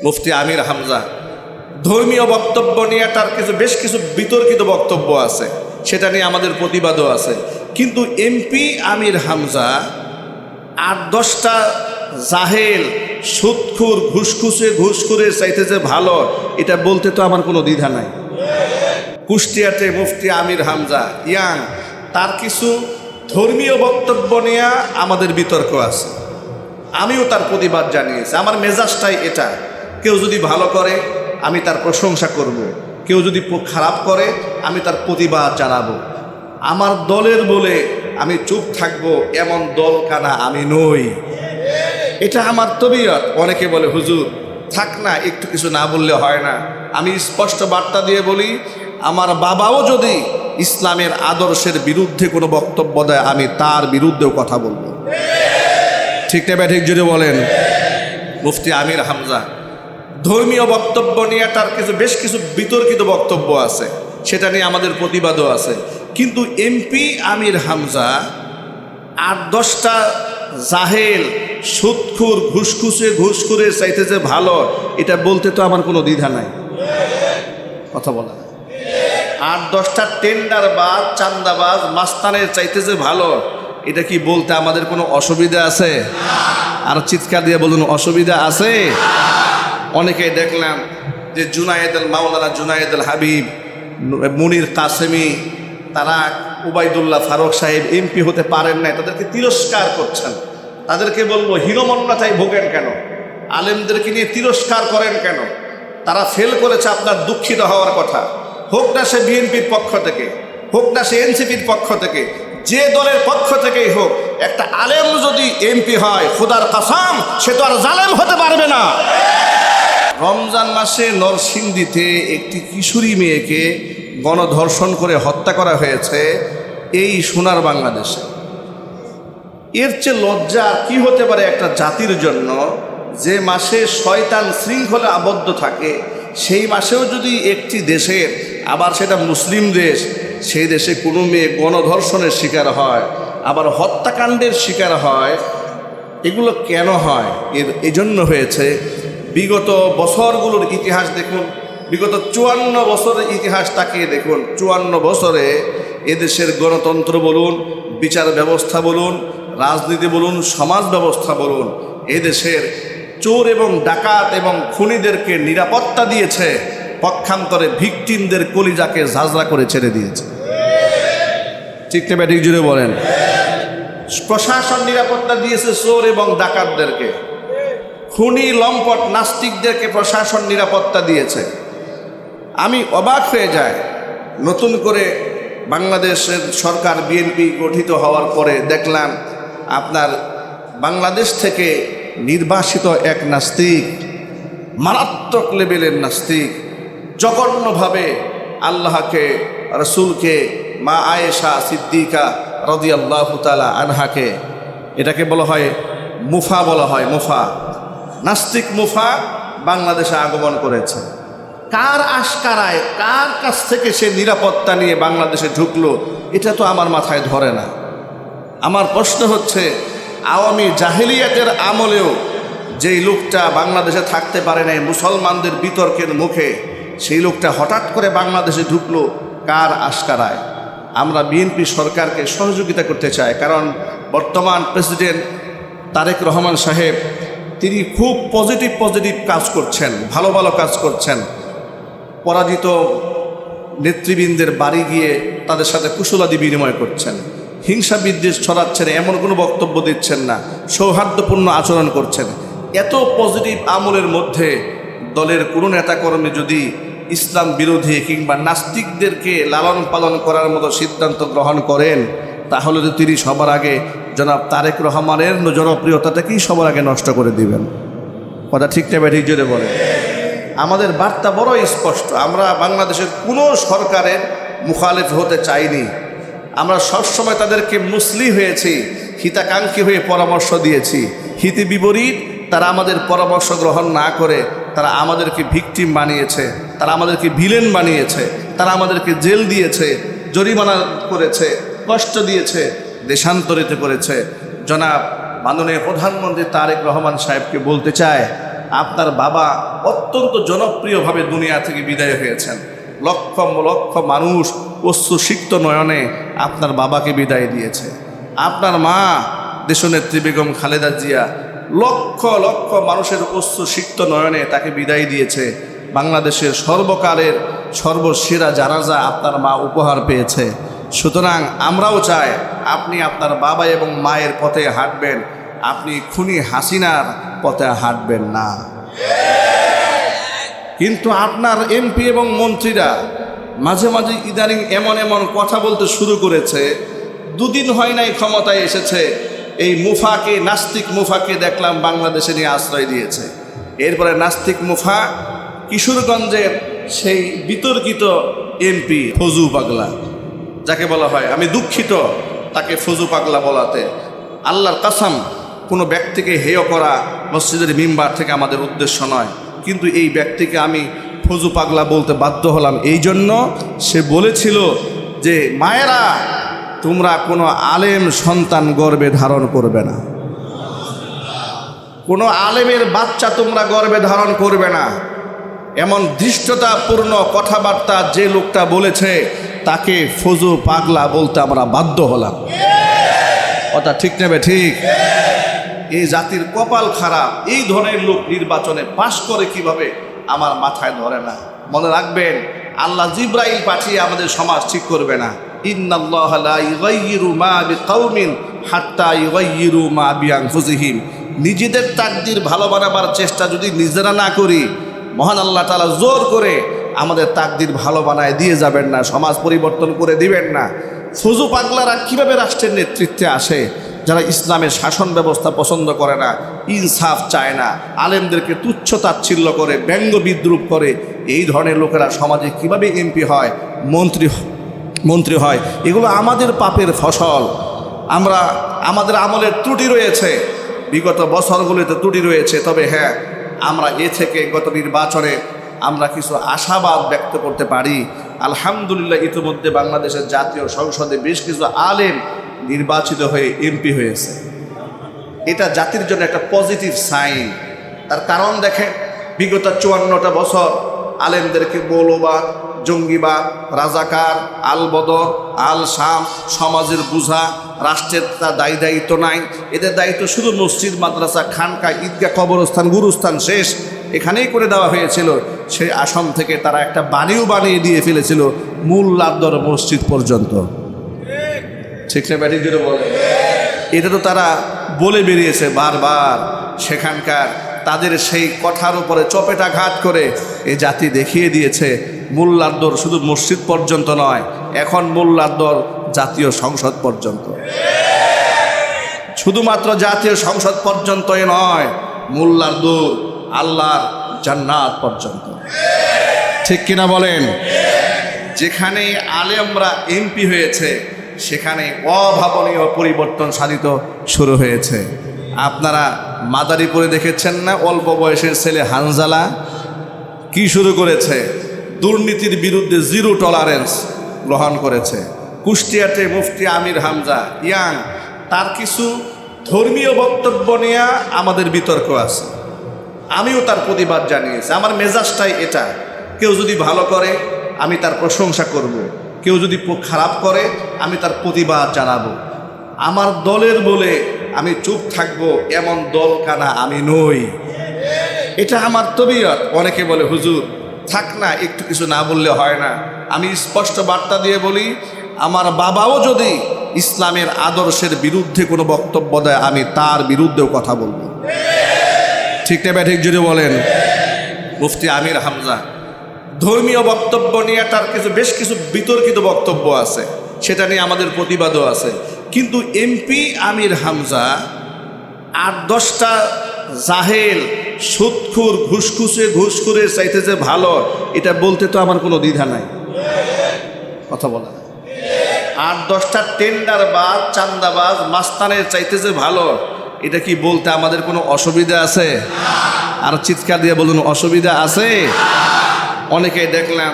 মুফতি আমির হামজা ধর্মীয় বক্তব্য নিয়ে তার বেশ কিছু বিতর্কিত বক্তব্য আছে, সেটা নিয়ে আমাদের প্রতিবাদও আছে। কিন্তু এমপি আমির হামজা ৮-১০টা জাহেল সুদখুর ঘুষখুরের চাইতে যে ভালো, এটা বলতে তো আমার কোনো দ্বিধা নাই। কুষ্টিয়াতে মুফতি আমির হামজা ইয়াং, তার কিছু ধর্মীয় বক্তব্য নিয়ে আমাদের বিতর্ক আছে। আমিও তার প্রতিবাদ জানিয়েছি। আমার মেজাজটাই এটা, কেউ যদি ভালো করে আমি তার প্রশংসা করব, কেউ যদি খারাপ করে আমি তার প্রতিবাদ জানাবো। আমার দলের বলে আমি চুপ থাকবো এমন দল কানা আমি নই, এটা আমার তবিয়ত। অনেকে বলে হুজুর থাক না, একটু কিছু না বললে হয় না। আমি স্পষ্ট বার্তা দিয়ে বলি, আমার বাবাও যদি ইসলামের আদর্শের বিরুদ্ধে কোনো বক্তব্য দেয় আমি তার বিরুদ্ধেও কথা বলবো। ঠিক না ঠিক যদি বলেন। মুফতি আমির হামজা ধর্মীয় বক্তব্য নিয়ে তার বেশ কিছু বিতর্কিত বক্তব্য আছে, সেটা নিয়ে আমাদের প্রতিবাদও আছে। কিন্তু এমপি আমির হামজা ৮-১০টা জাহেল সুদখুর ঘুষখুরের চাইতে যে ভালো, এটা বলতে তো আমার কোনো দ্বিধা নাই। কথা বলা ৮-১০টা টেন্ডারবাজ চান্দাবাজ মাস্তানের চাইতে যে ভালো, এটা কি বলতে আমাদের কোনো অসুবিধা আছে? আর চিৎকার দিয়ে বলুন অসুবিধা আছে। অনেকে দেখলাম যে মাওলানা জুনায়েদ আল হাবিব, মুনির কাসেমি, তারা উবাইদুল্লাহ ফারুক সাহেব এমপি হতে পারেন নাই, তাদেরকে তিরস্কার করছেন। তাদেরকে বলবো হীনমন্যতায় ভোগেন কেন? আলেমদেরকে নিয়ে তিরস্কার করেন কেন? তারা ফেল করেছে, আপনার দুঃখিত হওয়ার কথা। হোক না সে বিএনপির পক্ষ থেকে, হোক না সে এনসিপির পক্ষ থেকে, যে দলের পক্ষ থেকেই হোক, একটা আলেম যদি এমপি হয় খোদার কসম সে তো আর জালেম হতে পারবে না। রমজান মাসে নরসিংদীতে একটি কিশোরী মেয়েকে গণধর্ষণ করে হত্যা করা হয়েছে এই সোনার বাংলাদেশে। এর চেয়ে লজ্জা কি হতে পারে একটা জাতির জন্য, যে মাসে শয়তান শৃঙ্খলে আবদ্ধ থাকে, সেই মাসেও যদি একটি দেশের, আবার সেটা মুসলিম দেশ, সেই দেশে কোনো মেয়ে গণধর্ষণের শিকার হয়, আবার হত্যাকাণ্ডের শিকার হয়। এগুলো কেন হয়? এই জন্য হয়েছে, বিগত বছরগুলোর ইতিহাস দেখুন, বিগত 54 বছরের ইতিহাস তাকিয়ে দেখুন। 54 বছরে এদেশের গণতন্ত্র বলুন, বিচার ব্যবস্থা বলুন, রাজনীতি বলুন, সমাজ ব্যবস্থা বলুন, এদেশের চোর এবং ডাকাত এবং খুনিদেরকে নিরাপত্তা দিয়েছে, পক্ষান্তরে ভিকটিমদের কলিজাকে ঝাঁঝরা করে ছেড়ে দিয়েছে। ঠিক না ব্যাটিক জুড়ে বলেন। প্রশাসন নিরাপত্তা দিয়েছে চোর এবং ডাকাতদেরকে, খুনি লম্পট নাস্তিকদেরকে প্রশাসন নিরাপত্তা দিয়েছে। আমি অবাক হয়ে যাই, নতুন করে বাংলাদেশের সরকার বিএনপি গঠিত হওয়ার পরে দেখলাম আপনার বাংলাদেশ থেকে নির্বাসিত এক নাস্তিক, মারাত্মক লেভেলের নাস্তিক, জঘন্যভাবে আল্লাহকে, রসুলকে, মা আয়েশা সিদ্দিকা রাদিয়াল্লাহু তাআলা আনহাকে, এটাকে বলা হয় মুফা, বলা হয় মুফা, নাস্তিক মুফা বাংলাদেশে আগমন করেছে। কার আশকারায়, কার কাছ থেকে সে নিরাপত্তা নিয়ে বাংলাদেশে ঢুকলো, এটা তো আমার মাথায় ধরে না। আমার প্রশ্ন হচ্ছে, আওয়ামী জাহেলিয়াতের আমলেও যেই লোকটা বাংলাদেশে থাকতে পারে নাই মুসলমানদের বিতর্কের মুখে, সেই লোকটা হঠাৎ করে বাংলাদেশে ঢুকলো কার আশকারায়? আমরা বিএনপি সরকারকে সহযোগিতা করতে চাই, কারণ বর্তমান প্রেসিডেন্ট তারেক রহমান সাহেব তিনি খুব পজিটিভ কাজ করছেন, ভালো ভালো কাজ করছেন। পরাজিত নেতৃবৃন্দের বাড়ি গিয়ে তাদের সাথে কুশলাদি বিনিময় করছেন, হিংসা বিদ্বেষ ছড়াচ্ছেন এমন কোনো বক্তব্য দিচ্ছেন না, সৌহার্দ্যপূর্ণ আচরণ করছেন। এত পজিটিভ আমলের মধ্যে দলের কোনো নেতাকর্মী যদি ইসলাম বিরোধী কিংবা নাস্তিকদেরকে লালন পালন করার মতো সিদ্ধান্ত গ্রহণ করেন, তাহলে তো তিনি সবার আগে জনাব তারেক রহমানের জনপ্রিয়তাটাকেই সবার আগে নষ্ট করে দিবেন। কথা ঠিক না ব্যাঠিক জোরে বলে। আমাদের বার্তা বড় স্পষ্ট, আমরা বাংলাদেশের কোনো সরকারের মুখালেফ হতে চাইনি। আমরা সবসময় তাদেরকে মুসলি হয়েছি, হিতাকাঙ্ক্ষী হয়ে পরামর্শ দিয়েছি। হিতে বিপরীত তারা আমাদের পরামর্শ গ্রহণ না করে তারা আমাদেরকে ভিকটিম বানিয়েছে, তারা আমাদেরকে ভিলেন বানিয়েছে, তারা আমাদেরকে জেল দিয়েছে, জরিমানা করেছে, কষ্ট দিয়েছে, দেশান্তরিত করেছে। জনাব মাননীয় প্রধানমন্ত্রী তারেক রহমান সাহেবকে বলতে চায়, আপনার বাবা অত্যন্ত জনপ্রিয়ভাবে দুনিয়া থেকে বিদায় হয়েছেন। লক্ষ লক্ষ মানুষ অশ্রুসিক্ত নয়নে আপনার বাবাকে বিদায় দিয়েছে। আপনার মা দেশনেত্রী বেগম খালেদা জিয়া লক্ষ লক্ষ মানুষের অশ্রুসিক্ত নয়নে তাকে বিদায় দিয়েছে। বাংলাদেশের সর্বকালের সর্বসেরা জানাজা আপনার মা উপহার পেয়েছে। সুতরাং আমরাও চাই আপনি আপনার বাবা এবং মায়ের পথে হাঁটবেন, আপনি খুনি হাসিনার পথে হাঁটবেন না। কিন্তু আপনার এমপি এবং মন্ত্রীরা মাঝে মাঝে ইদানিং এমন এমন কথা বলতে শুরু করেছে। দুদিন হয় নাই ক্ষমতায় এসেছে, এই মুফাকে, নাস্তিক মুফাকে দেখলাম বাংলাদেশে নিয়ে আশ্রয় দিয়েছে। এরপরে নাস্তিক মুফা কিশোরগঞ্জের সেই বিতর্কিত এমপি ফজু পাগলা, যাকে বলা হয়, আমি দুঃখিত তাকে ফজু পাগলা বলাতে। আল্লাহর কাসাম, কোনো ব্যক্তিকে হেয় করা মসজিদের মিম্বার থেকে আমাদের উদ্দেশ্য নয়, কিন্তু এই ব্যক্তিকে আমি ফজু পাগলা বলতে বাধ্য হলাম এই জন্য, সে বলেছিল যে মায়েরা তোমরা কোনো আলেম সন্তান গর্ভে ধারণ করবে না, কোনো আলেমের বাচ্চা তোমরা গর্ভে ধারণ করবে না। এমন ধৃষ্টতাপূর্ণ কথাবার্তা যে লোকটা বলেছে তাকে ফজু পাগলা বলতে আমরা বাধ্য হলাম। কথা ঠিক নেবে ঠিক? এই জাতির কপাল খারাপ, এই ধরনের লোক নির্বাচনে পাশ করে কিভাবে আমার মাথায় ধরে না। মনে রাখবেন, আল্লাহ জিব্রাইল পাঠিয়ে আমাদের সমাজ ঠিক করবে না। ইন্নাল্লাহা লা ইউগাইয়িরু মা বিকাউমিন হাত্তা ইউগাইয়িরু মা বিআনফুসিহিম। নিজেদের তাকদীর ভালো বানাবার চেষ্টা যদি নিজেরা না করি, মহান আল্লাহ তাআলা জোর করে আমাদের তাকদীর ভালো বানায় দিয়ে যাবেন না, সমাজ পরিবর্তন করে দিবেন না। ফজু পাগলারা কীভাবে রাষ্ট্রের নেতৃত্বে আসে? যারা ইসলামের শাসন ব্যবস্থা পছন্দ করে না, ইনসাফ চায় না, আলেমদেরকে তুচ্ছ তাচ্ছিল্য করে, ব্যঙ্গ বিদ্রুপ করে, এই ধরনের লোকেরা সমাজে কিভাবে এমপি হয়, মন্ত্রী হয়? এগুলো আমাদের পাপের ফসল। আমাদের আমলের ত্রুটি রয়েছে, বিগত বছরগুলিতে ত্রুটি রয়েছে। তবে হ্যাঁ, আমরা এ থেকে গত নির্বাচনে আমরা কিছু আশাবাদ ব্যক্ত করতে পারি। আলহামদুলিল্লাহ, ইতিমধ্যে বাংলাদেশের জাতীয় সংসদে বেশ কিছু আলেম নির্বাচিত হয়ে এমপি হয়েছে। এটা জাতির জন্য একটা পজিটিভ সাইন। তার কারণ দেখেন, বিগত 54টা বছর আলেমদেরকে মৌলবাদ, জঙ্গিবাদ, রাজাকার, আল বদর, আল শাম, সমাজের বুঝা, রাষ্ট্রের তার দায়িত্ব নাই। এদের দায়িত্ব শুধু মসজিদ, মাদ্রাসা, খানকা, ঈদগাহ, কবরস্থান, গুরুস্থান শেষ এখানেই করে দেওয়া হয়েছিল। সেই আসন থেকে তারা একটা বাড়িও বানিয়ে দিয়ে ফেলেছিল মোল্লার মসজিদ পর্যন্ত। ঠিক না ব্যাটিক যেটা বলে, এটা তো তারা বলে বেরিয়েছে বারবার। সেখানকার তাদের সেই কথার উপরে চপেটাঘাত করে এ জাতি দেখিয়ে দিয়েছে মোল্লার দর শুধু মসজিদ পর্যন্ত নয়, এখন মোল্লার দর জাতীয় সংসদ পর্যন্ত। শুধুমাত্র জাতীয় সংসদ পর্যন্তই নয়, মোল্লার দর আল্লাহর জান্নাত পর্যন্ত। ঠিক কিনা বলেন? যেখানে আলেমরা এমপি হয়েছে সেখানে অভাবনীয় পরিবর্তন সাধিত শুরু হয়েছে। আপনারা মাদারীপুরে দেখেছেন না, অল্প বয়সের ছেলে হানজালা কি শুরু করেছে? দুর্নীতির বিরুদ্ধে জিরো টলারেন্স গ্রহণ করেছে। কুষ্টিয়াতে মুফতি আমির হামজা ইয়াং, তার কিছু ধর্মীয় বক্তব্য নিয়ে আমাদের বিতর্ক আছে, আমিও তার প্রতিবাদ জানিয়েছি। আমার মেজাজটাই এটা, কেউ যদি ভালো করে আমি তার প্রশংসা করব, কেউ যদি খারাপ করে আমি তার প্রতিবাদ জানাবো। আমার দলের বলে আমি চুপ থাকবো এমন দল কানা আমি নই, এটা আমার তবিয়ত। অনেকে বলে হুজুর থাক না, একটু কিছু না বললে হয় না। আমি স্পষ্ট বার্তা দিয়ে বলি, আমার বাবাও যদি ইসলামের আদর্শের বিরুদ্ধে কোনো বক্তব্য দেয় আমি তার বিরুদ্ধেও কথা বলবো। ঠিক না ব্যাঠিক যদি বলেন? মুফতি আমির হামজা ধর্মীয় বক্তব্য নিয়ে তার বেশ কিছু বিতর্কিত বক্তব্য আছে, সেটা নিয়ে আমাদের প্রতিবাদও আছে। কিন্তু এমপি আমির হামজা 8-10টা জাহেল, সুদখুর, ঘুষখুরের চাইতে যে ভালো, এটা বলতে তো আমার কোনো দ্বিধা নাই। কথা বলা, 8-10টা টেন্ডারবাজ, চান্দাবাজ, মাস্তানের চাইতে যে ভালো, এটা কি বলতে আমাদের কোনো অসুবিধা আছে? আর চিৎকার দিয়ে বলুন, অসুবিধা আছে? অনেকেই দেখলাম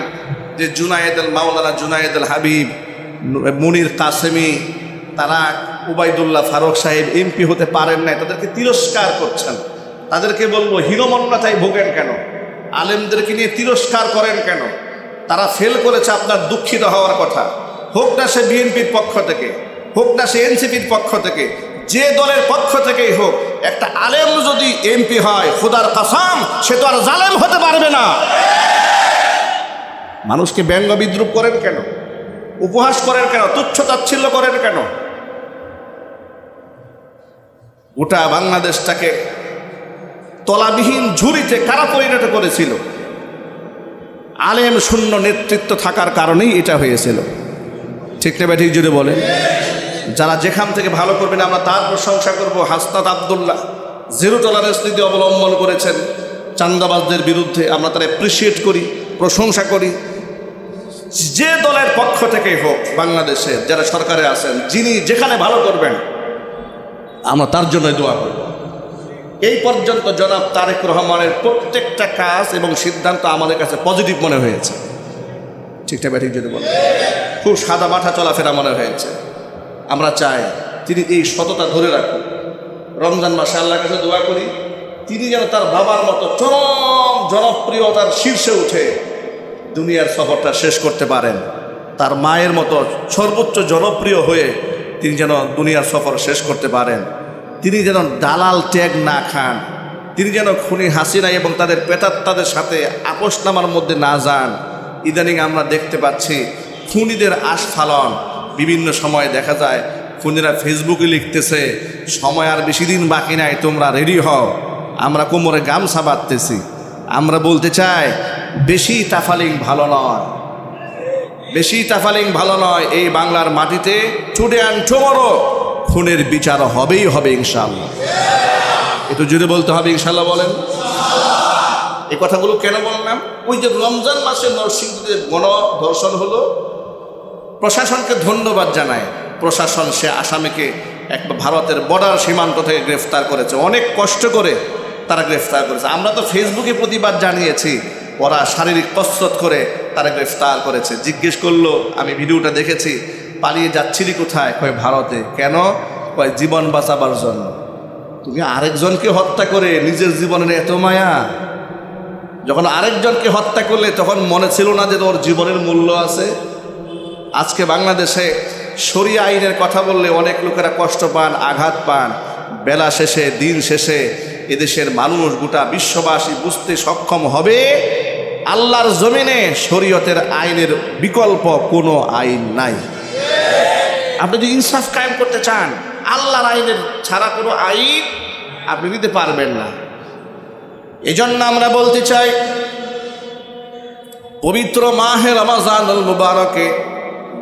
যে মাওলানা জুনায়েদ আল হাবিব, মুনির কাসেমি, তারা উবাইদুল্লাহ ফারুক সাহেব এমপি হতে পারেন নাই, তাদেরকে তিরস্কার করছেন। তাদেরকে বলবো হীনমন্যতায় ভোগেন কেন? আলেমদেরকে নিয়ে তিরস্কার করেন কেন? তারা ফেল করেছে, আপনার দুঃখিত হওয়ার কথা। হোক না সে বিএনপির পক্ষ থেকে, হোক না সে এনসিপির পক্ষ থেকে, যে দলের পক্ষ থেকেই হোক, একটা আলেম যদি এমপি হয়, খোদার কসম সে তো আর জালেম হতে পারবে না। মানুষকে ব্যঙ্গ বিদ্রুপ করেন কেন? উপহাস করেন কেন? তুচ্ছ তাচ্ছিল্য করেন কেন? গোটা বাংলাদেশটাকে তলাবিহীন ঝুড়িতে কারা পরিণত করেছিল? আলেম শূন্য নেতৃত্ব থাকার কারণেই এটা হয়েছিল। ঠিক না ব্যাঠিক জুড়ে বলেন? যারা যেখান থেকে ভালো করবেন আমরা তার প্রশংসা করব। হাসনাত আবদুল্লাহ জিরো টলারেন্স নীতি অবলম্বন করেছেন চাঁদাবাজদের বিরুদ্ধে, আমরা তারা অ্যাপ্রিসিয়েট করি, প্রশংসা করি। যে দলের পক্ষ থেকেই হোক, বাংলাদেশে যারা সরকারে আছেন, যিনি যেখানে ভালো করবেন আমরা তার জন্যই দোয়া করব। এই পর্যন্ত জনাব তারেক রহমানের প্রত্যেকটা কাজ এবং সিদ্ধান্ত আমাদের কাছে পজিটিভ মনে হয়েছে। ঠিকঠাক ব্যাঠিক যদি বলেন, খুব সাদা মাথা চলাফেরা মনে হয়েছে। আমরা চাই তিনি এই সততা ধরে রাখুন। রমজান মাসে আল্লাহর কাছে দোয়া করি তিনি যেন তার বাবার মতো চরম জনপ্রিয়তার শীর্ষে উঠে দুনিয়ার সফরটা শেষ করতে পারেন। তার মায়ের মতো সর্বোচ্চ জনপ্রিয় হয়ে তিনি যেন দুনিয়ার সফর শেষ করতে পারেন। তিনি যেন দালাল ট্যাগ না খান, তিনি যেন খুনি হাসিনা এবং তাদের প্রেতাত্মাদের সাথে আপোষনামার মধ্যে না যান। ইদানিং আমরা দেখতে পাচ্ছি খুনিদের আস্ফালন। বিভিন্ন সময় দেখা যায় খুনিরা ফেসবুকে লিখতেছে, সময় আর বেশি দিন বাকি নাই, তোমরা রেডি হও, আমরা কোমরে গামছা বাঁধতেছি। আমরা বলতে চাই বেশি তাফালিং ভালো নয়, বেশি তাফালিং ভালো নয়। এই বাংলার মাটিতে টুডে অ্যান্ড টুমরো খুনের বিচার হবেই হবে ইনশাআল্লাহ। একটু জুড়ে বলতে হবে ইনশাআল্লাহ বলেন। এই কথাগুলো কেন বললাম? ওই যে রমজান মাসে নরসিংদীতে গণধর্ষণ হলো, প্রশাসনকে ধন্যবাদ জানায়। প্রশাসন সে আসামিকে একটা ভারতের বর্ডার সীমান্ত থেকে গ্রেফতার করেছে, অনেক কষ্ট করে তারা গ্রেফতার করেছে। আমরা তো ফেসবুকে প্রতিবাদ জানিয়েছি, ওরা শারীরিক কসরত করে তারা গ্রেফতার করেছে। জিজ্ঞেস করলো, আমি ভিডিওটা দেখেছি, পালিয়ে যাচ্ছিলি কোথায়? কয় ভারতে। কেন? কয় জীবন বাঁচাবার জন্য। তুমি আরেকজনকে হত্যা করে নিজের জীবনের এত মায়া? যখন আরেকজনকে হত্যা করলে তখন মনে ছিল না যে তোর জীবনের মূল্য আছে? আজকে বাংলাদেশে শরিয়া আইনের কথা বললে অনেক লোকেরা কষ্ট পান, আঘাত পান। বেলা শেষে, দিন শেষে এদেশের মানুষ, গোটা বিশ্ববাসী বুঝতে সক্ষম হবে আল্লাহর জমিনে শরীয়তের আইনের বিকল্প কোনো আইন নাই। আপনি যদি ইনসাফ কায়েম করতে চান, আল্লাহর আইনের ছাড়া কোনো আইন আপনি দিতে পারবেন না। এজন্য আমরা বলতে চাই, পবিত্র মাহে রমজানুল মুবারকে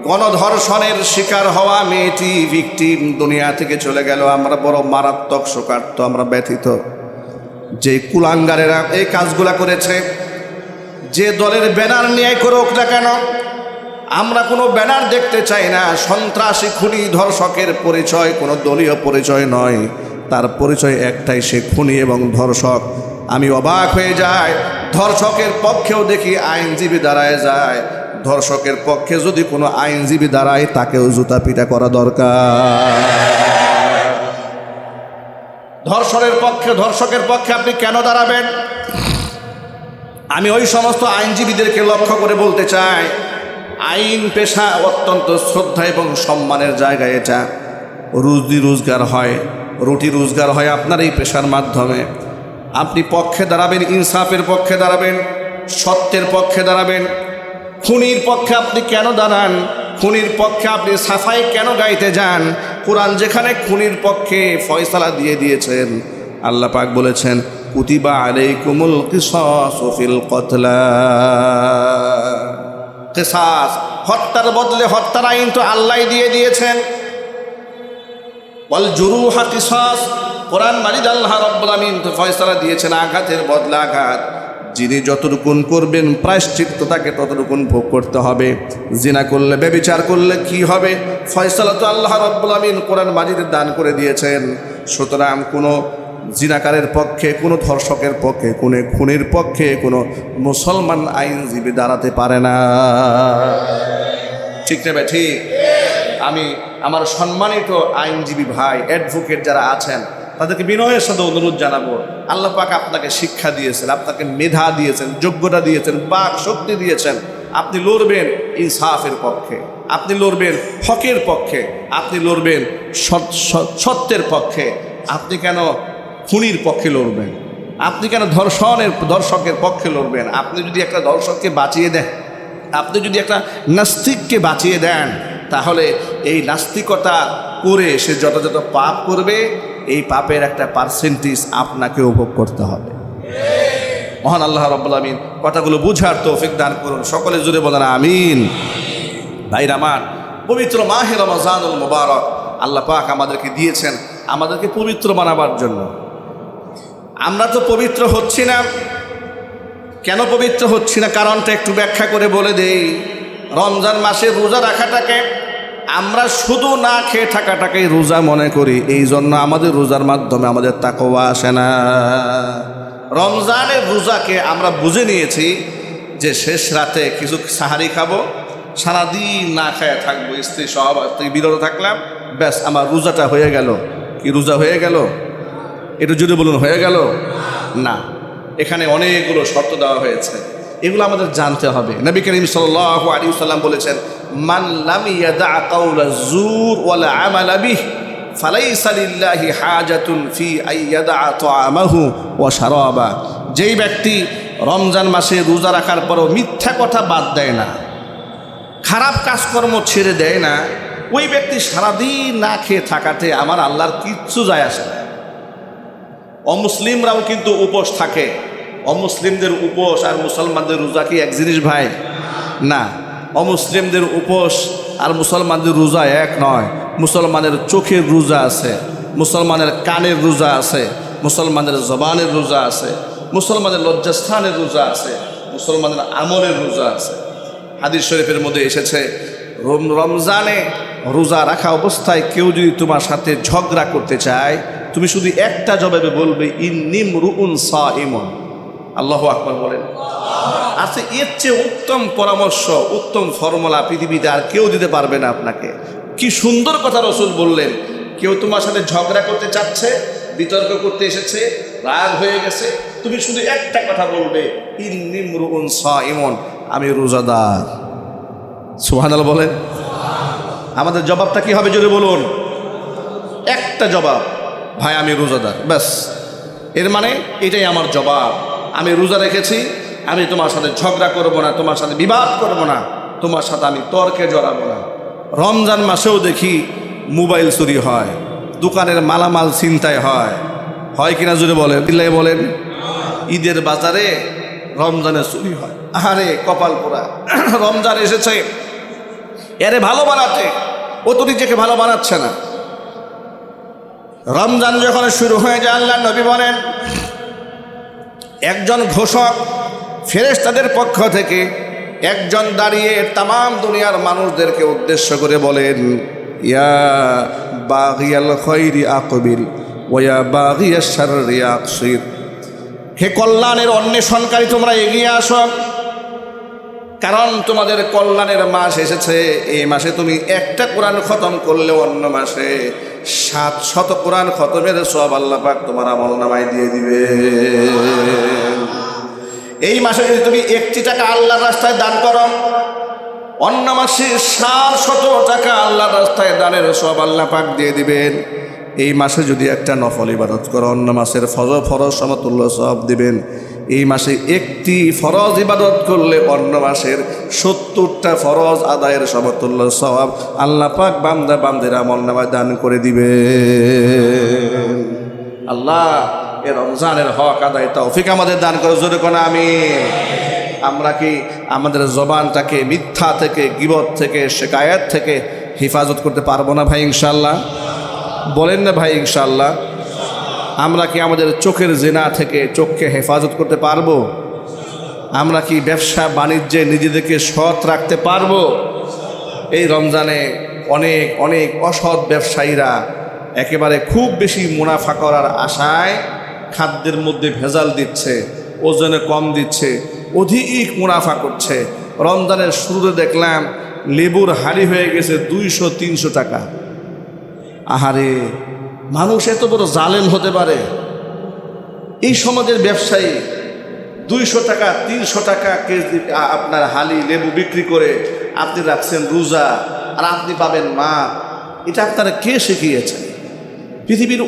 গণধর্ষণের শিকার হওয়া মেয়েটি ভিকটিম দুনিয়া থেকে চলে গেল। আমরা বড় মারাত্মক শোকার্ত, আমরা ব্যথিত। যে কুলাঙ্গারেরা এই কাজগুলা করেছে, যে দলের ব্যানার নিয়ে করুক না কেন, আমরা কোনো ব্যানার দেখতে চাই না। সন্ত্রাসী খুনি ধর্ষকের পরিচয় কোনো দলীয় পরিচয় নয়, তার পরিচয় একটাই, সে খুনি এবং ধর্ষক। আমি অবাক হয়ে যাই, ধর্ষকের পক্ষেও দেখি আইনজীবী দাঁড়ায় যায়, ধর্ষকের পক্ষে যদি কোনো আইনজীবী দাঁড়ায় তাকেও জুতা পিটা করা দরকার। ধর্ষকের পক্ষে আপনি কেন দাঁড়াবেন? আমি ওই সমস্ত আইনজীবীদেরকে লক্ষ্য করে বলতে চাই, আইন পেশা অত্যন্ত শ্রদ্ধা এবং সম্মানের জায়গা। এটা রুজি রোজগার হয়, রুটি রোজগার হয় আপনার এই পেশার মাধ্যমে। আপনি পক্ষে দাঁড়াবেন, ইনসাফের পক্ষে দাঁড়াবেন, সত্যের পক্ষে দাঁড়াবেন। খুনির পক্ষে আপনি কেন দাঁড়ান? খুনির পক্ষে আপনি সাফাই কেন গাইতে যান? কোরআন যেখানে খুনির পক্ষে ফয়সালা দিয়ে দিয়েছেন, আল্লাহ পাক বলেছেন, কুতিবা আলাইকুমুল কিসাসু ফিল কতলা। কিসাস, হত্যার বদলে হত্যার আইন তো আল্লাহ দিয়ে দিয়েছেন। ওয়াল জুরুহা কিসাস, কোরআন মাজিদ আল্লাহ রাব্বুল আমিন তো ফয়সালা দিয়েছেন, আঘাতের বদলে আঘাত। যিনি যতটুকুন করবেন প্রায়শ্চিত্ত তাকে ততটুকুন ভোগ করতে হবে। জিনা করলে, ব্যভিচার করলে কি হবে, ফয়সালা তো আল্লাহ রাব্বুল আমিন কোরআন মাজিদে দান করে দিয়েছেন। সুতরাং কোনো জিনাকারের পক্ষে, কোনো ধর্ষকের পক্ষে, কোনো খুনের পক্ষে কোনো মুসলমান আইনজীবী দাঁড়াতে পারে না। ঠিক না ঠিক? আমি আমার সম্মানিত আইনজীবী ভাই, অ্যাডভোকেট যারা আছেন, তাদেরকে বিনয়ের সাথে অনুরোধ জানাবো, আল্লাহ পাক আপনাকে শিক্ষা দিয়েছেন, আপনাকে মেধা দিয়েছেন, যোগ্যতা দিয়েছেন, বাক শক্তি দিয়েছেন। আপনি লড়বেন ইনসাফের পক্ষে, আপনি লড়বেন হকের পক্ষে, আপনি লড়বেন সত্যের পক্ষে। আপনি কেন খুনির পক্ষে লড়বেন? আপনি কেন ধর্ষকের পক্ষে লড়বেন? আপনি যদি একটা ধর্ষককে বাঁচিয়ে দেন, আপনি যদি একটা নাস্তিককে বাঁচিয়ে দেন, তাহলে এই নাস্তিকতা করে সে যত যত পাপ করবে, এই পাপের একটা পার্সেন্টেজ আপনাকে উপভোগ করতে হবে। মহান আল্লাহ রাব্বুল আমিন কথাগুলো বুঝার তৌফিক দান করুন। সকলে জুড়ে বলেন আমিন। ভাইরা আমার, পবিত্র মাহে রমজানুল মুবারক আল্লাহ পাক আমাদেরকে দিয়েছেন আমাদেরকে পবিত্র বানাবার জন্য। আমরা তো পবিত্র হচ্ছি না। কেন পবিত্র হচ্ছি না কারণটা একটু ব্যাখ্যা করে বলে দেই। রমজান মাসে রোজা রাখাটাকে আমরা শুধু না খেয়ে থাকাটাকেই রোজা মনে করি, এই জন্য আমাদের রোজার মাধ্যমে আমাদের তাকওয়া আসে না। রমজানের রোজাকে আমরা বুঝে নিয়েছি যে শেষ রাতে কিছু সাহারি খাবো, সারাদিন না খায় থাকবো, স্ত্রী সহবাস থেকে বিরত থাকলাম, ব্যাস আমার রোজাটা হয়ে গেল। কি রোজা হয়ে গেল? একটু যদি বলুন হয়ে গেল না। এখানে অনেকগুলো শর্ত দেওয়া হয়েছে, এগুলো আমাদের জানতে হবে। নবী করিম সাল্লাল্লাহু আলাইহি ওয়াসাল্লাম বলেছেন, মান লাম ইয়াদা কাওলা যুর ওয়ালা আমালা বিহি ফালাইসা লিল্লাহি হাজাতুন ফি আইয়াদা তাআমাহু ওয়া শারাবা। যেই ব্যক্তি রমজান মাসে রোজা রাখার পরও মিথ্যা কথা বাদ দেয় না, খারাপ কাজকর্ম ছেড়ে দেয় না, ওই ব্যক্তি সারাদিন না খেয়ে থাকাতে আমার আল্লাহর কিচ্ছু যায় আসে না। অমুসলিমরাও কিন্তু উপোস থাকে। অমুসলিমদের উপোস আর মুসলমানদের রোজা কি এক জিনিস ভাই? না, অমুসলিমদের উপোস আর মুসলমানদের রোজা এক নয়। মুসলমানের চোখের রোজা আছে, মুসলমানের কানের রোজা আছে, মুসলমানের জবানের রোজা আছে, মুসলমানের লজ্জাস্থানের রোজা আছে, মুসলমানের আমলের রোজা আছে। হাদিস শরীফের মধ্যে এসেছে, রমজানে রোজা রাখা অবস্থায় কেউ যদি তোমার সাথে ঝগড়া করতে চায়, তুমি শুধু একটা জবাবে বলবে ইন্নিমরুউন সাইমুন। আল্লাহু আকবার বলেন। আচ্ছা, এর চেয়ে উত্তম পরামর্শ, উত্তম ফর্মুলা পৃথিবীতে আর কেউ দিতে পারবে না আপনাকে। কি সুন্দর কথা রাসূল বললেন। কেউ তোমার সাথে ঝগড়া করতে চাচ্ছে, বিতর্ক করতে এসেছে, রাগ হয়ে গেছে, তুমি শুধু একটা কথা বলবে ইন্নিমরুউন সাইমুন, আমি রোজাদার। সুবহানাল্লাহ বলেন। আমাদের জবাবটা কি হবে জোরে বলুন? একটা জবাব, ভাই আমি রোজাদার, ব্যাস। এর মানে এটাই আমার জবাব, আমি রোজা রেখেছি, আমি তোমার সাথে ঝগড়া করব না, তোমার সাথে বিবাদ করব না, তোমার সাথে আমি তর্কে জড়াবো না। রমজান মাসেও দেখি মোবাইল চুরি হয়, দোকানের মালামাল ছিনতাই হয়, হয় কিনা জোরে বলেন, দিল্লাই বলেন। ঈদের বাজারে রমজানে চুরি হয়। আরে কপাল পোড়া, রমজান এসেছে এরে ভালো বানাতে, ও তো নিজেকে ভালো বানাচ্ছে না। রমজান যখন শুরু হয়ে যায়, আল্লাহ নবী বলেন, একজন ঘোষক ফেরেশতাদের পক্ষ থেকে একজন দাঁড়িয়ে তামাম দুনিয়ার মানুষদেরকে উদ্দেশ্য করে বলেন, ইয়া বাগিয়াল খৈরি আকবিল ওয়া বাগিয়াশ শাররি আকসির। হে কল্যাণের অন্বেষণকারী, তোমরা এগিয়ে আসো, কারণ তোমাদের কল্যাণের মাস এসেছে। এই মাসে তুমি একটা কোরআন খতম করলে অন্য মাসে 700 কোরআন খতমের সওয়াব আল্লাহ পাক তোমার আমলনামায় দিয়ে দিবে। এই মাসে যদি তুমি 1টি টাকা আল্লাহর রাস্তায় দান করো, অন্য মাসে 700 টাকা আল্লাহর রাস্তায় দানের সওয়াব আল্লাহ পাক দিয়ে দিবেন। এই মাসে যদি একটা নফল ইবাদত করো, অন্য মাসের ফরজ সমতুল্য সওয়াব দিবেন। এই মাসে একটি ফরজ ইবাদত করলে অন্য মাসের 70টা ফরজ আদায়ের সমতুল্য সওয়াব আল্লাহ পাক বান্দা বান্দির আমলনামায় দান করে দিবে। আল্লাহ এ রমজানের হক আদায় তৌফিক আমাদের দান করে, জোরে কোন আমিন। আমরা কি আমাদের জবানটাকে মিথ্যা থেকে, গীবত থেকে, শিকায়াত থেকে হেফাজত করতে পারবো না ভাই ইনশাআল্লাহ? বলেন না ভাই ইনশাআল্লাহ? আমরা কি আমাদের চোখের জিনা থেকে চোখকে হেফাজত করতে পারবো? আমরা কি ব্যবসা বাণিজ্যে নিজেদেরকে সৎ রাখতে পারবো? এই রমজানে অনেক অনেক অসৎ ব্যবসায়ীরা একেবারে খুব বেশি মুনাফা করার আশায় খাদ্যের মধ্যে ভেজাল দিচ্ছে, ওজনে কম দিচ্ছে, অধিক মুনাফা করছে। রমজানের শুরুতে দেখলাম লেবুর হাড়ি হয়ে গেছে 200-300 টাকা। আহারে, মানুষ এত বড় জালেম হতে পারে? এই সমাজের ব্যবসায়ী 200 টাকা 300 টাকা কেজি আপনার হালি লেবু বিক্রি করে আপনি রাখছেন রোজা, আর আপনি পাবেন মা। এটা আপনারা কে শিখিয়েছেন? পৃথিবীর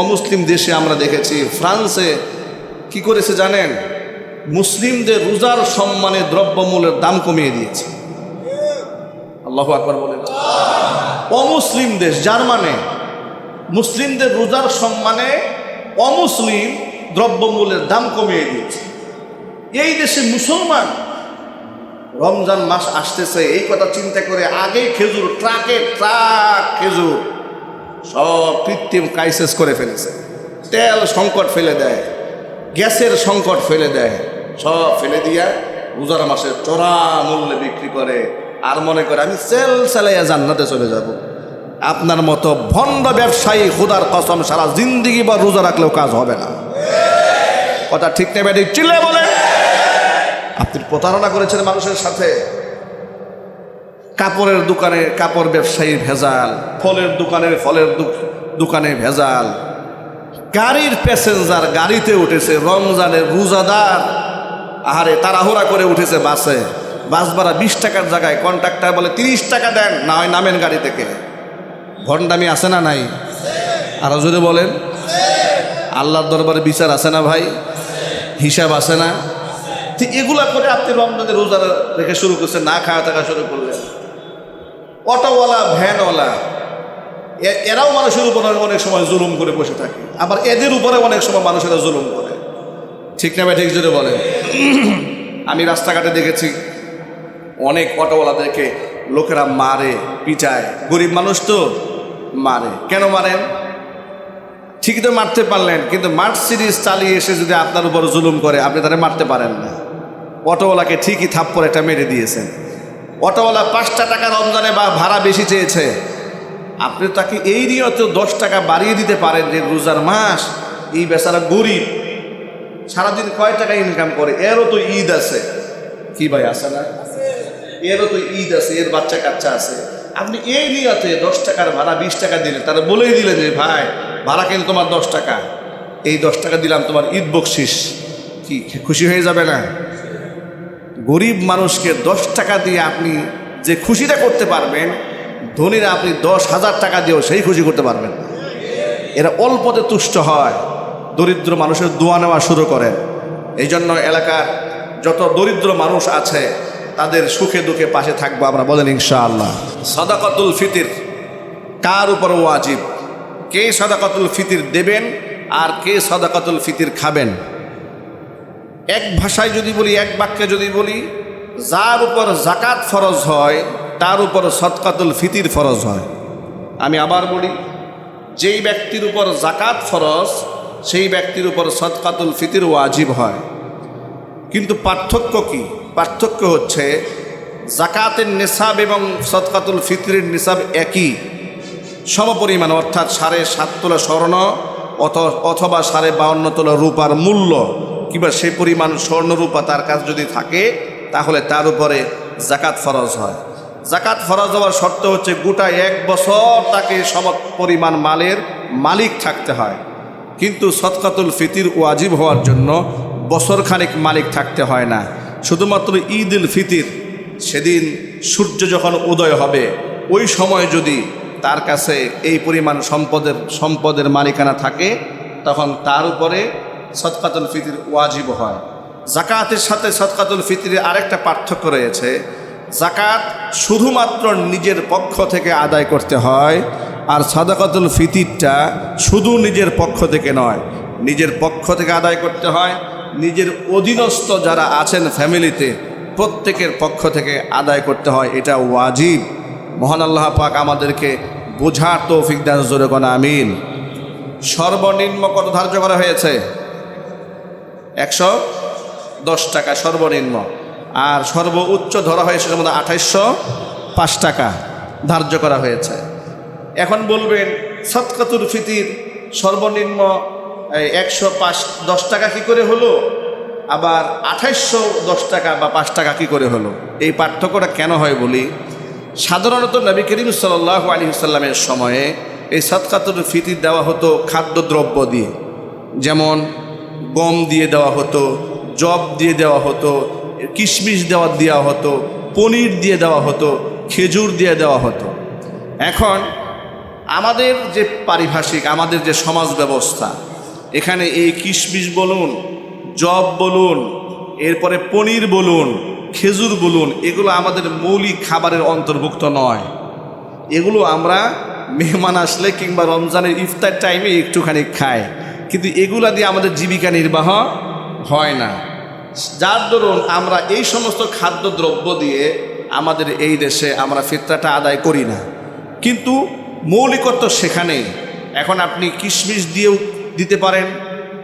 অমুসলিম দেশে আমরা দেখেছি, ফ্রান্সে কি করেছে জানেন? মুসলিমদের রোজার সম্মানে দ্রব্যমূল্যের দাম কমিয়ে দিয়েছে। আল্লাহু আকবার বলেন। অমুসলিম দেশ জার্মানে মুসলিমদের রোজার সম্মানে অমুসলিম দ্রব্যমূল্যের দাম কমিয়ে দিয়েছে। এই দেশে মুসলমান রমজান মাস আসতেছে এই কথা চিন্তা করে আগেই খেজুর ট্রাক খেজুর সব কৃত্রিম ক্রাইসিস করে ফেলেছে। তেল সংকট ফেলে দেয়, গ্যাসের সংকট ফেলে দেয়, সব ফেলে দিয়া রোজার মাসে চড়া মূল্যে বিক্রি করে, আর মনে করে আমি সেল চালাইয়া জান্নাতে চলে যাব। আপনার মতো ভণ্ড ব্যবসায়ী খোদার কসম সারা জিন্দিগি বা রোজা রাখলেও কাজ হবে না। কথা ঠিক নেবে, ঠিক চিল্লে বলে। আপনি প্রতারণা করেছেন মানুষের সাথে। কাপড়ের দোকানে কাপড় ব্যবসায়ী ভেজাল, ফলের দোকানে ভেজাল, গাড়ির প্যাসেঞ্জার গাড়িতে উঠেছে রমজানের রোজাদার, আহারে তাড়াহুড়া করে উঠেছে বাসে, বাস ভাড়া 20 টাকার জায়গায় কন্ট্রাক্টর বলে 30 টাকা দেন, না হয় নামেন গাড়ি থেকে। ভণ্ডামি আছে না নাই? আরো জোরে বলেন। আল্লাহর দরবারে বিচার আছে না ভাই? হিসাব আছে না? ঠিক এগুলা করে আপনি রমজানের রোজা রেখে শুরু করছেন, না খাওয়া থাকা শুরু করলেন। অটোওয়ালা ভ্যানওয়ালা এরাও মানুষের উপরে অনেক সময় জুলুম করে বসে থাকে, আবার এদের উপরে অনেক সময় মানুষেরা জুলুম করে। ঠিক না ভাই? ঠিক জোরে বলেন। আমি রাস্তাঘাটে দেখেছি অনেক অটোওয়ালাদেরকে লোকেরা মারে, পিটায়। গরিব মানুষ তো মারে। কেন মারেন? ঠিকই তো মারতে পারলেন, কিন্তু মার্সিডিজ চালিয়ে এসে যদি আপনার উপর জুলুম করে আপনি তারা মারতে পারেন না। অটোওয়ালাকে ঠিকই থাপ্পড় একটা মেরে দিয়েছেন। অটোওয়ালা 5 টাকা রমজানে বা ভাড়া বেশি চেয়েছে, আপনি তাকে এই নিয়তে 10 টাকা বাড়িয়ে দিতে পারেন যে রোজার মাস, এই বেচারা গরিব, সারাদিন কয় টাকা ইনকাম করে, এরও তো ঈদ আছে। কি ভাই আছে না? এরও তো ঈদ আছে, এর বাচ্চা কাচ্চা আছে। আপনি এই নিয়তে 10 টাকার ভাড়া 20 টাকা দিলেন, তারা বলেই দিলেন যে ভাই ভাড়া কিন্তু তোমার 10 টাকা, এই 10 টাকা দিলাম তোমার ঈদ বকশিস। কি খুশি হয়ে যাবে না? গরিব মানুষকে 10 টাকা দিয়ে আপনি যে খুশিটা করতে পারবেন, ধনীরা আপনি 10,000 টাকা দিয়েও সেই খুশি করতে পারবেন না। এরা অল্পতে তুষ্ট হয়, দরিদ্র মানুষের দোয়া নেওয়া শুরু করেন। এই জন্য এলাকার যত দরিদ্র মানুষ আছে তাদের সুখে দুঃখে পাশে থাকবো আমরা, বলেন ইনশাআল্লাহ। সাদাকাতুল ফিতর কার উপর ওয়াজিব? কে সাদাকাতুল ফিতর দেবেন আর কে সাদাকাতুল ফিতর খাবেন? এক ভাষায় যদি বলি, এক বাক্যে যদি বলি, যার উপর যাকাত ফরজ হয় তার উপর সদকাতুল ফিতর ফরজ হয়। আমি আবার বলি, যেই ব্যক্তির উপর যাকাত ফরজ সেই ব্যক্তির উপর সদকাতুল ফিতর ওয়াজিব হয়। কিন্তু পার্থক্য কি? পার্থক্য হচ্ছে যাকাতের নিসাব এবং সদকাতুল ফিতরের নিসাব একই, সমপরিমাণ, অর্থাৎ 7.5 তোলা স্বর্ণ অথবা 52.5 তোলা রূপার মূল্য, কিংবা সেই পরিমাণ স্বর্ণ রূপা তার কাছে যদি থাকে তাহলে তার উপরে যাকাত ফরজ হয়। যাকাত ফরজ হওয়ার শর্ত হচ্ছে গোটা 1 বছর তাকে সম পরিমাণ মালের মালিক থাকতে হয়। কিন্তু সদকাতুল ফিতর ওয়াজিব হওয়ার জন্য বছরখানেক মালিক থাকতে হয় না। শুধুমাত্র ঈদ উল ফিতর সেদিন সূর্য যখন উদয় হবে ওই সময় যদি তার কাছে এই পরিমাণ সম্পদের মালিকানা থাকে তখন তার উপরে সদকাতুল ফিতর ওয়াজিব হয়। যাকাতের সাথে সদকাতুল ফিতরের আরেকটা পার্থক্য রয়েছে। যাকাত শুধুমাত্র নিজের পক্ষ থেকে আদায় করতে হয়, আর সাদাকাতুল ফিতরটা শুধু নিজের পক্ষ থেকে নয়, নিজের পক্ষ থেকে আদায় করতে হয়, নিজের অধীনস্থ যারা আছেন ফ্যামিলিতে প্রত্যেকের পক্ষ থেকে আদায় করতে হয়। এটা ওয়াজিব। মহান আল্লাহ পাক আমাদেরকে বোঝার তৌফিক দান, জোরে কোন আমিন। সর্বনিম্ন কত ধার্য করা হয়েছে? 110 টাকা সর্বনিম্ন, আর সর্বোচ্চ ধরা হয়েছে 2805 টাকা ধার্য করা হয়েছে। এখন বলবেন সদকাতুল ফিতর সর্বনিম্ন 110 টাকা কি করে হলো, আবার 2810 টাকা বা 5 টাকা কি করে হলো? এই পার্থক্যটা কেন হয় বলি, সাধারণত নবী করিম সাল্লাল্লাহু আলাইহি ওয়াসাল্লামের সময়ে এই সাদকাতুল ফিতর দেওয়া হতো খাদ্যদ্রব্য দিয়ে, যেমন গম দিয়ে দেওয়া হতো, জব দিয়ে দেওয়া হতো, কিশমিশ দেওয়া হতো, পনির দিয়ে দেওয়া হতো, খেজুর দিয়ে দেওয়া হতো। এখন আমাদের যে পারিভাষিক, আমাদের যে সমাজ ব্যবস্থা, এখানে এই কিশমিশ বলুন, জব বলুন, এরপরে পনির বলুন, খেজুর বলুন, এগুলো আমাদের মৌলিক খাবারের অন্তর্ভুক্ত নয়। এগুলো আমরা মেহমান আসলে কিংবা রমজানের ইফতার টাইমে একটুখানি খাই, কিন্তু এগুলা দিয়ে আমাদের জীবিকা নির্বাহ হয় না। যার দরুন আমরা এই সমস্ত খাদ্যদ্রব্য দিয়ে আমাদের এই দেশে আমরা ফিতরাটা আদায় করি না, কিন্তু মৌলিকত্ব সেখানেই। এখন আপনি কিশমিশ দিয়েও দিতে পারেন,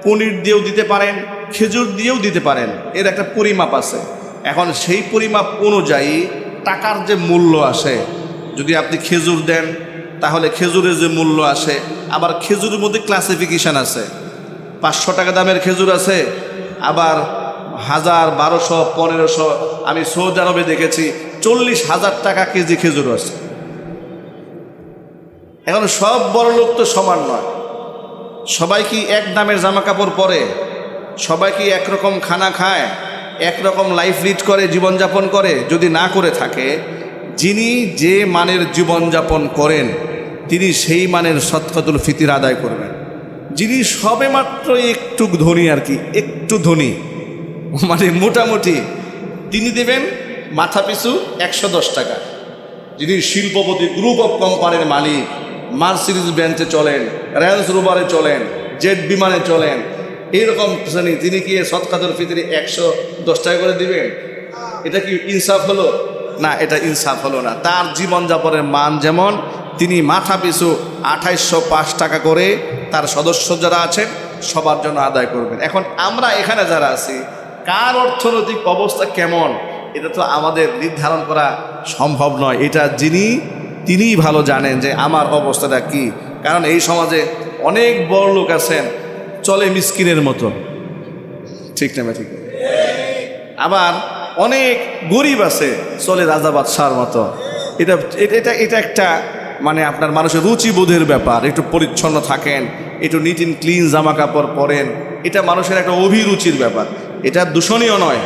পনির দিয়েও দিতে পারেন, খেজুর দিয়েও দিতে পারেন, এর একটা পরিমাপ আছে। এখন সেই পরিমাপ অনুযায়ী টাকার যে মূল্য আসে, যদি আপনি খেজুর দেন তাহলে খেজুরের যে মূল্য আসে, আবার খেজুরের মধ্যে ক্লাসিফিকেশান আছে। 500 টাকা দামের খেজুর আছে, আবার 1000, 1200, 1500, আমি সৌদি আরবে দেখেছি 40,000 টাকা কেজি খেজুর আছে। এখন সব বড় লোক তো সমান নয়, সবাই কি এক দামের জামা কাপড় পরে, সবাই কি একরকম খানা খায়, একরকম লাইফ লিড করে, জীবনযাপন করে? যদি না করে থাকে, যিনি যে মানের জীবনযাপন করেন তিনি সেই মানের সাদকাতুল ফিতর আদায় করবেন। যিনি সবে মাত্র একটু ধনী, আর কি একটু ধনী, মানে মোটামুটি, তিনি দেবেন মাথা পিছু 110 টাকা। যিনি শিল্পপতি, গ্রুপ অফ কোম্পানির মালিক, মার্সিডিজ বেঞ্চে চলেন, রেঞ্জ রোভারে চলেন, জেট বিমানে চলেন, এইরকম শ্রেণী, তিনি কি সাদকাতুল ফিতর 110 টাকা করে দিবেন? এটা কি ইনসাফ হলো? না, এটা ইনসাফ হলো না। তার জীবনযাপনের মান যেমন, তিনি মাথা পিছু 2805 টাকা করে তার সদস্য যারা আছেন সবার জন্য আদায় করবেন। এখন আমরা এখানে যারা আছি, কার অর্থনৈতিক অবস্থা কেমন এটা তো আমাদের নির্ধারণ করা সম্ভব নয়। এটা তিনিই ভালো জানেন যে আমার অবস্থাটা কি। কারণ এই সমাজে অনেক বড় লোক আছেন, চলে মিসকিনের মতো, ঠিক না ঠিক? আবার অনেক গরিব আছে, চলে রাজা বাদশার মতো। এটা একটা মানে আপনার মানুষের রুচিবোধের ব্যাপার। একটু পরিচ্ছন্ন থাকেন, একটু নিট অ্যান্ড ক্লিন জামা কাপড় পরেন, এটা মানুষের একটা অভিরুচির ব্যাপার, এটা দূষণীয় নয়।